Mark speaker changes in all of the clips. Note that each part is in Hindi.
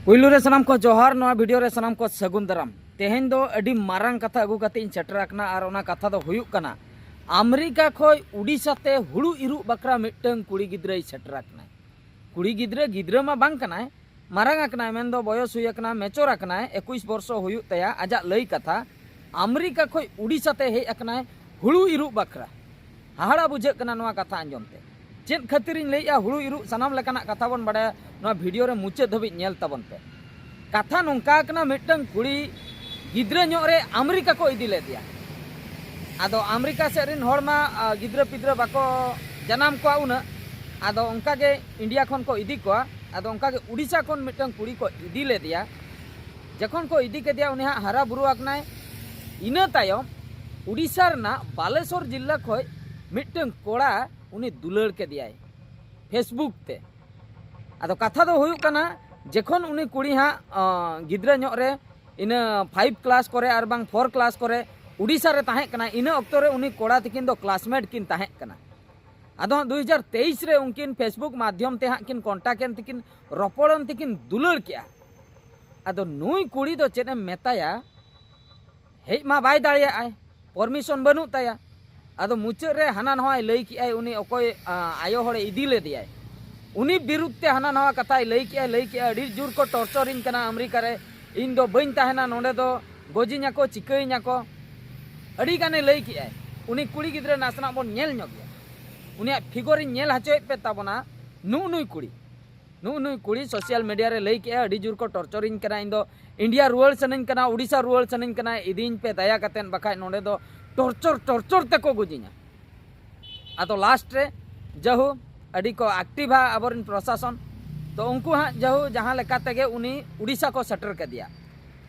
Speaker 1: पुइलू रे सनाम को जोहार नवा वीडियो रे सनाम को सगुन दाराम तेहेन दो अडी मारांग कथा अगू कते इन सेटर आकना आर ओना कथा दो हुयुक कना अमेरिका खोय उड़ीसा ते हुड़ू इरु बकरा मिटंग कुड़ी गिद्रे सेटर आकना कुड़ी गिद्रे गिद्रे मा बांग कना मारांग आकना मेन दो बयस हुय आकना मेचोर आकना 21 वर्ष हुयुक तया आजा लई कथा अमेरिका खोय उड़ीसा ते हे आकना हुड़ू इरु बकरा हाहाड़ा बुझे कना नवा कथा अंजमते चेद खातिर लैया हुड़ू इरु सनाम लेकाना कथा बन बड़ा नवा वीडियो रे मुचे धबी नेल तबन पे कथा नोंका कना मिटंग कुड़ी गिद्रे ᱧᱚᱜ रे अमेरिका को इदी ले दिया आदो अमेरिका से रिन होड़ मा गिद्रे पिद्रे बाको जनाम को उना आदो उनका के इंडिया खन को इदी को आदो उनका के उड़ीसा खन मिटंग कुड़ी को इदी ले दिया जखन को इदी के दिया उनी हारा बुरु आकनाय इना तायम उड़ीसा रना बालेश्वर जिल्ला खोय मिटंग कोड़ा उनी दुलड़ के दिया फेसबुक ते आदो कथा दो हुयुक कना जखन उनी कुड़ी हाँ गिद्रे ᱧᱚᱜ रे इना 5 क्लास करे और बांग 4 क्लास करे उड़ीसा रे ताहें कना इना अक्तो रे उनी कोड़ा तकिन दो क्लासमेट किन ताहें कना आदो 2023 रे उनकिन फेसबुक माध्यम ते हाँ किन कॉन्टाक्ट तकिन रोपड़न तकिन दुलड़ किया आदो नुई कुड़ी दो चेने मेताया हे मा बाय दाड़िया आय परमिशन बनु ताया आदो मुचे रे हाना नवा लई कि आय उनी अकोय आयो होड़े इदी ले दिया उनी बिरुद्धते हाना नवा कथा लई कि अड़ी जोर को टॉर्चरिंग कना अमेरिका रे इन दो बइन ताहेना नोंडे दो गोजिन्या को चिकइन्या को अड़ी गाने लई कि आय उनी कुड़ी गिद्रे नासना बोन नेल ᱧᱚᱜ गया उनी फिगर इन नेल हचोय पे ताबना नुई कुड़ी सोशल मीडिया रे लई कि अड़ी जोर को टॉर्चरिंग कना इन दो इंडिया रुअल सनन कना उड़ीसा रुअल सनन कना इदिन पे दया कतेन बखाय नोंडे दो टॉर्चर तक गुजिना आदो लास्ट रे जहु अड़ी को एक्टिवा अबरिन प्रशासन तो उनको हाँ जहु जहाँ लेका तेगे उनी उड़ीसा को सेटर कर दिया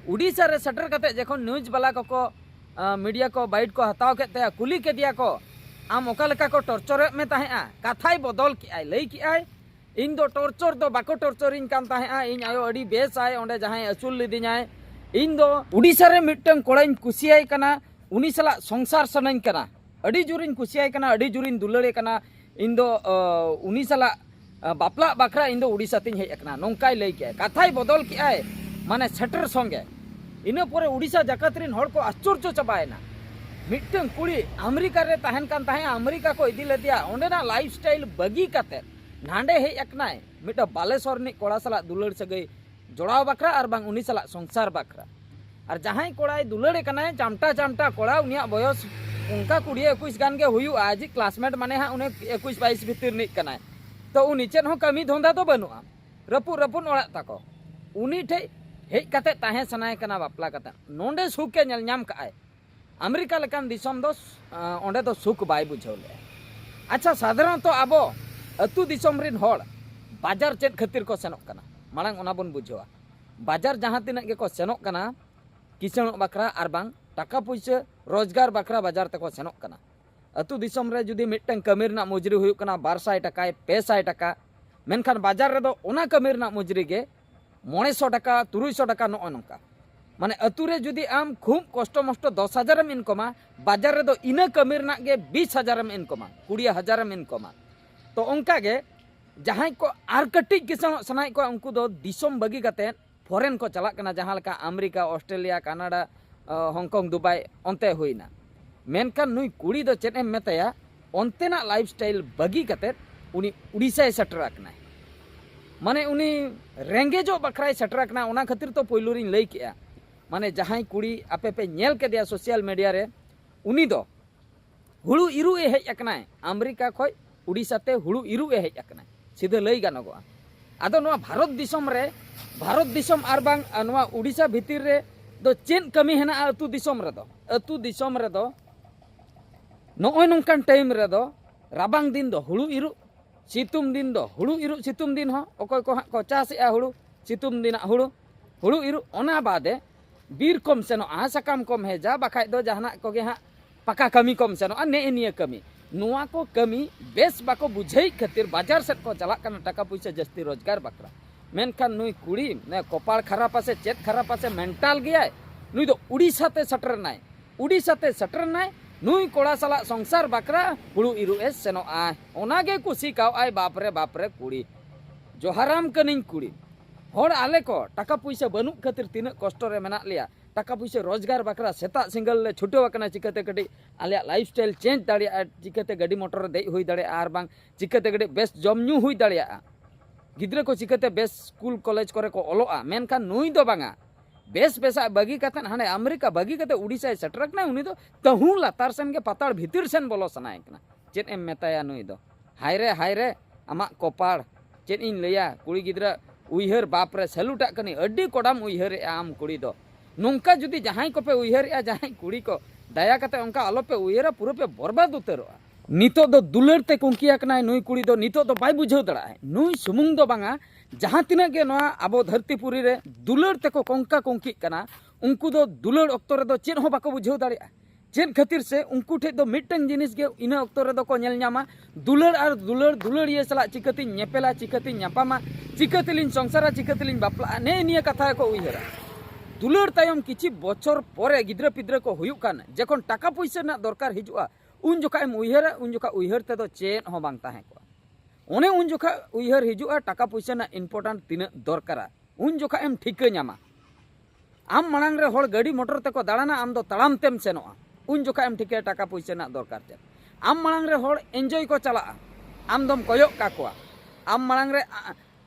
Speaker 1: उड़ीसा रे सेटर करते जखन न्यूज वाला को मीडिया को बाइट को हताव के तया कुली के दिया को आम ओका लेका को टॉर्चर में ताहेआ कथाय बदल के आय लई कि आय इन दो टॉर्चर दो बाको टॉर्चरिंग कान ताहेआ इन आयो अड़ी बेस आय ओंडे जहां अचुल लिदिኛय इन दो उड़ीसा रे मिटन कोड़ाइन कुसियाय कना उनी सला संसार सनन कना अड़ी जुरिन कुसियाय कना अड़ी जुरिन दुलड़े कना इन दो उनी सला बापला बाखरा इन दो उड़ीसा तिन हेज कना नोंकाय लई के कथाय बदल के आय माने सेटर संगे इना परे उड़ीसा जाकत रिन होड़ को आश्चर्य चबायना मिटन कुड़ी अमेरिका रे ताहेन कान ताहे अमेरिका को इदी ले दिया ओंडेना लाइफस्टाइल बगी काते नांडे हेज अकनाय मिटा बालेश्वर नि कोड़ा सला दुलड़ सगई जोड़ाव बाखरा और बांग उनी सला संसार बाखरा और जहां कोड़ाय दुलड़े कनाय चामटा कोड़ा उनिया बयस उनका कुड़ी 21 गान के हुयु आज क्लासमेट माने हाँ उन्हें 21-22 भीतर निक कनाय तो उनी चेन हो कमी धंधा तो बनुआ रपुन ओड़ा ताको उनी ठे हेज कते ताहे सनाय कना बापला कते नोंडे सुख के नेल नाम काय अमेरिका लेकान दिसम दो ओंडे दो सुख बाय बुझौले अच्छा साधारण तो आबो अतु दिसम रिन होड़ बाजार चेद खातिर को सेनोक कना मांग ओना बन बुझवा बाजार जहां तिना के को सेनोक कना किसण बकरा और बांग टाका पैसा रोजगार बकरा बाजार तक सेनोक कना अतु दिसम रे जुदी मिटन कमी रना मजुरी हुयुक कना 200 टका 500 टका मेनखान बाजार रे दो ओना कमी रना मजुरी गे 900 टका 300 टका नो नोंका माने अतु रे जुदी आम खूब कष्ट मष्ट 10,000 एम इनकमा बाजार रे दो इना कमी रना गे 20,000 एम इनकमा 20,000 एम इनकमा तो उनका गे जहां को आर कटी किसान सनाय को उनको दो दिसम बगी कते फॉरेन को चला कना जहां लका America Australia Canada Hong Kong Dubai अंते हुईना मेनकान नुई कुड़ी दो चेने मेताया अंतेना लाइफस्टाइल बगी कते उनी उड़ीसा सेटर आकना माने उनी रेंगेजो बखराय सेटर आकना ओना खातिर तो पोइलुरिन लई केया माने जहां कुड़ी आपे पे नेल के दिया सोशल मीडिया रे उनी दो हुड़ू इरु ए हेज आकना अमेरिका खोय उड़ीसा ते हुड़ू इरु ए हेज आकना सीधे लई गानोगो आदो नवा भारत दिसम आर बांग नवा उड़ीसा भितिर रे दो चेन कमी हेना अतु दिसम रे दो नोय नोंकान टाइम रे दो राबांग दिन दो हुड़ू इरु सितुम दिन दो हुड़ू इरु सितुम दिन हो ओकोय को को चासेआ हुड़ू सितुम दिन हुड़ू इरु ओना बादे बीर कम सेनो आ सकाम कम हेजा बाखाय दो जहाना कोगे हा पका कमी कम सेनो आ ने निया कमी नुआ को कमी बेस बाको बुझई खातिर बाजार सेट को चला कना टाका पैसा जस्ती रोजगार बकरा मेनखान नुई कुड़ी ने कपाल खराब आसे चेत खराब आसे मेंटल गया नुई दो उड़ीसा ते सटर नाय नुई कोड़ा सला संसार बकरा हुड़ू इरु ए सेनो आ ओनागे कुसी काव आय बापरे कुड़ी जोहाराम कनिन कुड़ी हर आले को टाका पैसा बनू खातिर तीन कष्ट रे मेना लिया टाका पैसा रोजगार बकरा सेता सिंगल ले छुटो चिकाते कटी आलिया लाइफस्टाइल चेंज दाड़िया चिकाते गाड़ी मोटर दे हुई दाड़े आर बांग चिकाते कटी बेस जम न्यू हुई दाड़िया गिद्रा को चिकाते बेस स्कूल कॉलेज करे को ओलोआ मेनखान नुई दो बांगा बेस बेसा बगी कते हाने अमेरिका बगी कते उड़ीसा सेटरक ना उनी दो तहु लातार सेन के पाताड़ भीतर सेन बोलो सनाय कना चेत एम मेताया नुई दो हाय रे आमा कोपाड़ चेत इन लैया कुड़ी गिद्रा उइहर बाप रे सैलूटा कनी अड्डी कोडाम उइहर आम कुड़ी दो नोंका जुदी जहां को पे उइहर जहां कुड़ी को दया कते उनका आलो पे उइहरा पूरा पे बर्बाद उतरोआ नितो दो दुलर ते कुंकिया कनाय नुई कुड़ी दो नितो दो बाय बुझाव दड़ा नुई सुमुंग दो बांगा जहां तिना के नोआ आबो धरतीपुरी रे दुलर ते को कोंका कोंकी कना उनको दो दुलर ऑक्तो रे दो चेन हो बाको बुझाव दाड़िया चेन खातिर से उनको ठे दो मिटंग जिनिस गे इना ऑक्तो रे दो को नेल न्यामा दुलर आर दुलर ये सला चिकती नेपेला चिकती न्यापामा चिकतिलिन संसारा चिकतिलिन बापला ने निया कथा को उइहरा दुलर तायम किछि बचर परे गिद्रा पिद्रा को हुयुक कान जखन टाका पैसा ना दरकार हिजुआ उन जोखा एम उइहरा उन जोखा उइहर ते दो चेन हो बांग ताहे को ओने उन जोखा उइहर हिजुआ टाका पैसा ना इम्पोर्टेंट तिना दरकारा उन जोखा एम ठिका न्यामा आम मांग रे हर गाड़ी मोटर ते को दाड़ाना आम दो तड़ाम तेम सेनोआ उन जोखा एम ठिका टाका पैसा ना दरकार ते आम मांग रे हर एंजॉय को चला आम दम कयक काकोआ आम मांग रे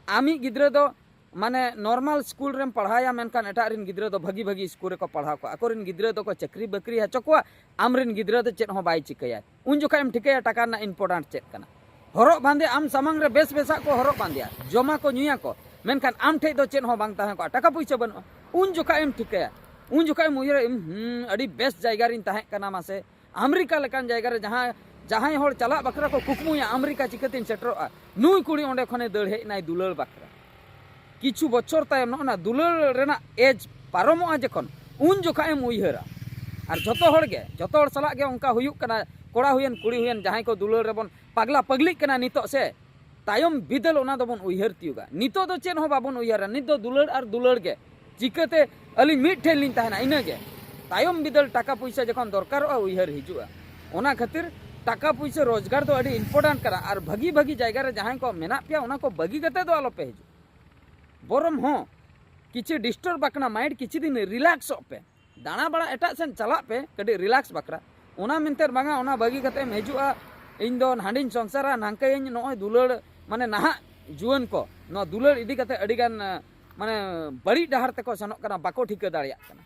Speaker 1: आमी गिद्रा दो माने नॉर्मल स्कूल रेम पढ़ाया मेनकान एटा रिन गिद्रा दो भगी भगी स्कूल रे को पढ़ा को अकोरिन गिद्रा दो को चक्री बकरी हचो को आमरिन गिद्रा दो चेत हो बाय चिकया उन जोखा एम ठिकया टाका ना इम्पोर्टेंट चेत कना हरो बांधे आम सामांग रे बेस बेसा को हरो बांधिया जमा को न्यूया को मेनकान आम ठे दो चेत हो बांग ताहे को टाका पैसा बन उन जोखा एम ठिकया उन जोखा एम उयरा अडी बेस जायगा रिन ताहे कना मासे अमेरिका लेकान जायगा रे जहां हर चला बकरा को कुकमुया अमेरिका चिकतिन सेटरोआ नुई कुड़ी ओंडे खने दड़ हेज नाय दुलर बकरा किछु बचर तायम ना दुलर रेना एज पारमोआ जखन उन जोखा एम उइहरा और जतो हर सला गे उनका हुयुक कना कोड़ा हुयन कुड़ी हुयन जहां को दुलर रेबन पागला पगली कना नितो से तायम बिदल ओना दोबन उइहर तियुगा नितो दो चेन हो बाबन उइहरा नित दो दुलर और दुलर गे चिकते अली मिट ठेल लिन ताहना इना गे तायम बिदल टाका पैसा जखन दरकारोआ उइहर हिजुआ ओना खातिर टाका पैसा रोजगार दो अड़ी इम्पोर्टेंट करा और भगी भगी जायगा रे जहां को मेना पिया ओना को बगी कते दो आलो पे हिजु बरम हो किछि डिस्टर्ब बकना माइंड किछि दिन रिलैक्स पे दाना बड़ा एटा सेन चला पे कडी रिलैक्स बकरा ओना मेनतेर बांगा ओना बगी कते हिजुआ इन दो हांडिन संसारा नांके इन नय दुलर माने नाहा जुवन को न दुलर इदी कते अडी गान माने बड़ी डहार ते को सनोक कना बाको ठिका दाड़िया कना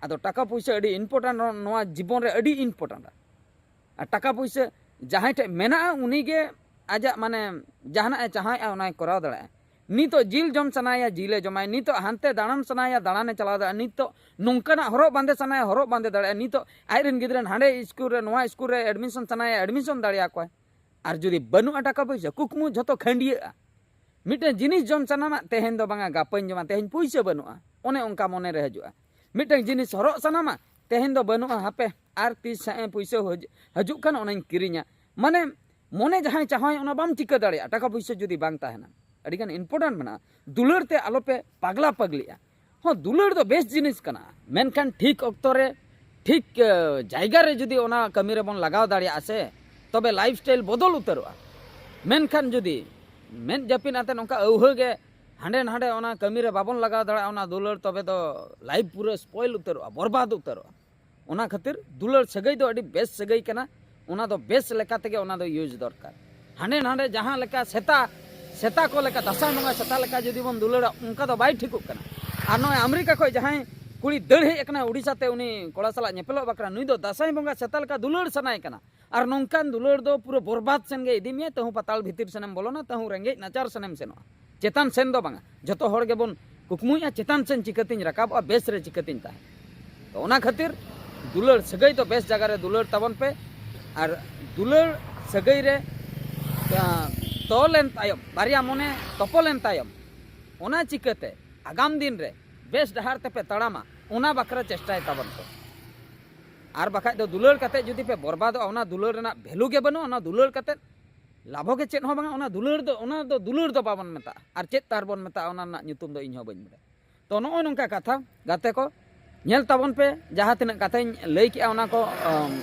Speaker 1: आदो टाका पैसा अडी इम्पोर्टेंट नोआ जीवन रे अडी इम्पोर्टेंट टाका पैसा जहां ठे मेना उनी गे आजा माने जहाना चाहाय ओना कराव दाड़ा नितो जिल जम सनाया जिले जमाय नितो हानते दाणन सनाया दाणाने चलाव दाड़ा नितो नोंकाना हरो बांधे सनाया हरो बांधे दाड़ा नितो आइरेन गिद्रन हांडे स्कूल रे नोआ स्कूल रे एडमिशन सनाया एडमिशन दाड़िया को और जुदी बनु टाका पैसा कुकमु जतो खंडिया मिटे जिनिस जम सनामा तेहेन दो बांगा गापन जमा तेहेन पैसा बनुआ ओने उनका मने रे हजुआ मिटे जिनिस हरो सनामा तेहेन दो बनुआ हापे आर 30 पैसा हजु खान ओनाइन किरिnya माने मने जहां चाहाय ओना बाम टिका दाड़िया टाका पैसा जुदी बांग ताहेना अडिगान इम्पोर्टेंट मना दुलर ते आलो पे पागला पगलिया हाँ दुलर दो बेस्ट जिनिस कना मेनखान ठीक ऑक्तो रे ठीक जायगा रे जुदी ओना कमी रे बन लगाव दाड़िया से तबे लाइफस्टाइल बदल उतरोआ मेनखान जुदी मेन जापिन आते नोंका औहगे हांडे नांडे ओना कमी रे बाबन लगाव दाड़ा ओना दुलर तबे दो लाइफ पूरा स्पॉइल उतरोआ बर्बाद उतरोआ ओना खातिर दुलर सगई दो अडी बेस्ट सगई कना ओना दो बेस्ट लेका तेगे ओना दो यूज दरकार हांडे नांडे जहां लेका सेता को लेका दसाई मंगा सेता लेका जुदी बन दुलर उनका दो बाय ठिकुक कना आर नय अमेरिका खय जहां कुड़ी दड़ हेज कना उड़ीसा ते उनी कोड़ा सला नेपेलो बकरा नुई दो दसाई मंगा सेता लेका दुलर सनाय कना और नोंकान दुलर दो पूरा बर्बाद सेन गे इदी मे तहु पताल भीतर सेनेम बोलोना तहु रेंगे नाचार सेनेम सेनोआ चेतान सेन दो बांगा जतो हर गे बन कुकमुया चेतान सेन चिकतिन राकाबा बेस रे चिकतिन ताहे तो ओना खातिर दुलर सगई तो बेस जगह रे दुलर तबन पे और दुलर सगई रे तोलेन तायम बारिया मने तपोलेन तायम ओना चिकते आगाम दिन रे बेस डहार ते पे तड़ामा ओना बकरा चेष्टाय तबन को आर बखाय दो दुलर कते जुदी पे बर्बाद ओना दुलर रेना भेलू गे बनो ओना दुलर कते लाभो के चेत हो बांगा ओना दुलर दो बाबन मेता आर चेत तार बन मेता ओना ना nyutum दो इनहो बइन तो नोय नोंका कथा गाते को नेल ताबन पे जहां तिना कथाई लई के ओना को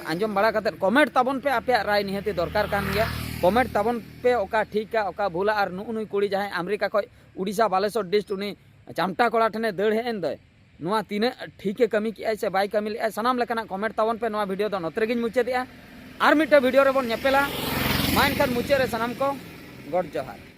Speaker 1: आंजम बड़ा कते कमेंट ताबन पे आपे राय निहति दरकार कान गया कमेंट ताबन पे ओका ठीका ओका भूला और नुई कुड़ी जहाँ अमेरिका खो उड़ीसा बालेश्वर डिस्ट उनी चामटा कोड़ा ठने दड़ हेन दे नुआ तीना ठीके कमी कि से बाय कमी ले सानाम लेकाना कमेंट ताबन पे नुआ वीडियो दो नतरे गिन मुचादेआ और मिट्टे वीडियो रे बोन नेपेला मा एनखान मुचाद रे सानाम को गॉड जोहार।